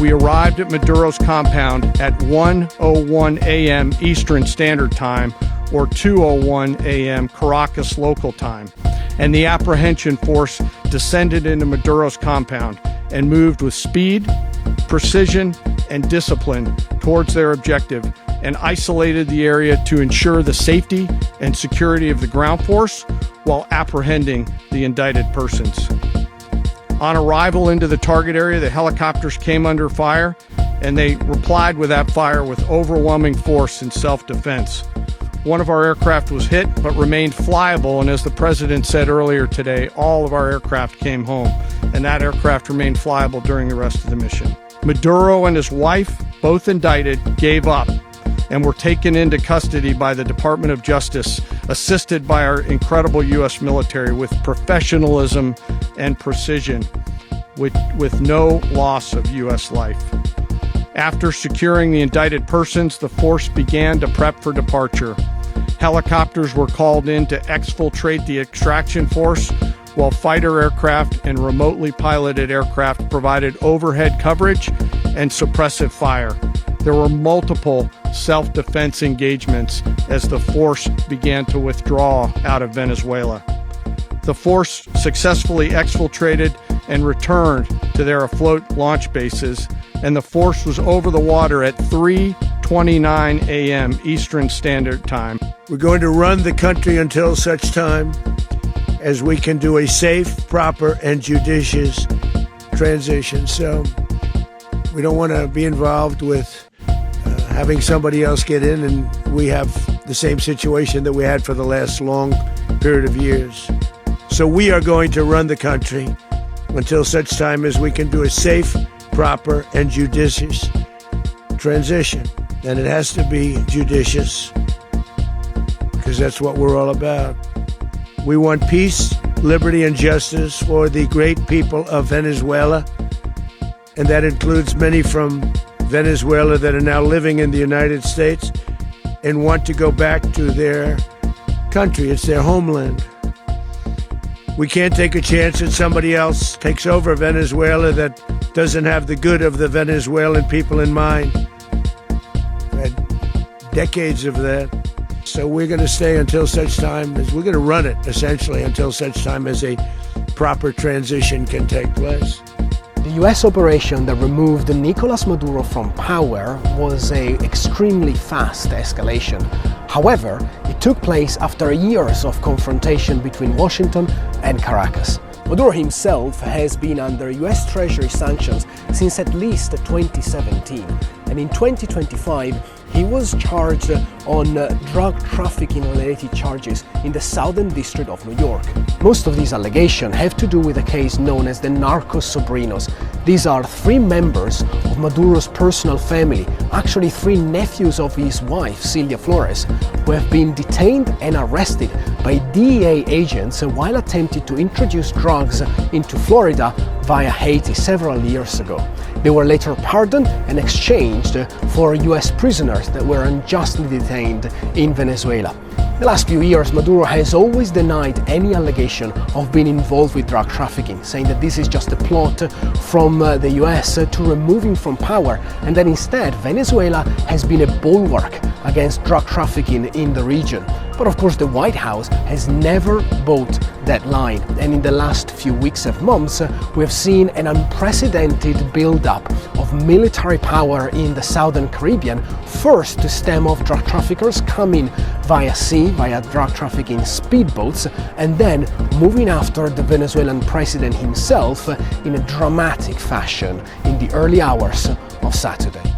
we arrived at Maduro's compound at 1:01 a.m. Eastern Standard Time, or 2:01 a.m. Caracas local time, and the apprehension force descended into Maduro's compound and moved with speed, precision, and discipline towards their objective, and isolated the area to ensure the safety and security of the ground force while apprehending the indicted persons. On arrival into the target area, the helicopters came under fire, and they replied with that fire with overwhelming force in self-defense. One of our aircraft was hit, but remained flyable, and as the president said earlier today, all of our aircraft came home, and that aircraft remained flyable during the rest of the mission. Maduro and his wife, both indicted, gave up and were taken into custody by the Department of Justice, assisted by our incredible U.S. military with professionalism and precision, with no loss of U.S. life. After securing the indicted persons, the force began to prep for departure. Helicopters were called in to exfiltrate the extraction force, while fighter aircraft and remotely piloted aircraft provided overhead coverage and suppressive fire. There were multiple self-defense engagements as the force began to withdraw out of Venezuela. The force successfully exfiltrated and returned to their afloat launch bases, and the force was over the water at 3:29 a.m. Eastern Standard Time. We're going to run the country until such time as we can do a safe, proper, and judicious transition. So we don't want to be involved with having somebody else get in, and we have the same situation that we had for the last long period of years. So we are going to run the country until such time as we can do a safe, proper, and judicious transition. And it has to be judicious, because that's what we're all about. We want peace, liberty, and justice for the great people of Venezuela, and that includes many from Venezuela that are now living in the United States and want to go back to their country. It's their homeland. We can't take a chance that somebody else takes over Venezuela that doesn't have the good of the Venezuelan people in mind. We've had decades of that. So we're going to stay until such time as we're going to run it, essentially, until such time as a proper transition can take place. The US operation that removed Nicolas Maduro from power was an extremely fast escalation. However, it took place after years of confrontation between Washington and Caracas. Maduro himself has been under US Treasury sanctions since at least 2017, and in 2025 he was charged on drug trafficking related charges in the Southern District of New York. Most of these allegations have to do with a case known as the Narcos Sobrinos. These are 3 members of Maduro's personal family, actually 3 nephews of his wife, Celia Flores, who have been detained and arrested by DEA agents while attempting to introduce drugs into Florida via Haiti several years ago. They were later pardoned and exchanged for US prisoners that were unjustly detained in Venezuela. In the last few years, Maduro has always denied any allegation of being involved with drug trafficking, saying that this is just a plot from the US to remove him from power, and that instead Venezuela has been a bulwark against drug trafficking in the region. But of course the White House has never bought that line, and in the last few weeks and months we have seen an unprecedented build-up of military power in the Southern Caribbean, first to stem off drug traffickers coming via sea, via drug trafficking speedboats, and then moving after the Venezuelan president himself in a dramatic fashion in the early hours of Saturday.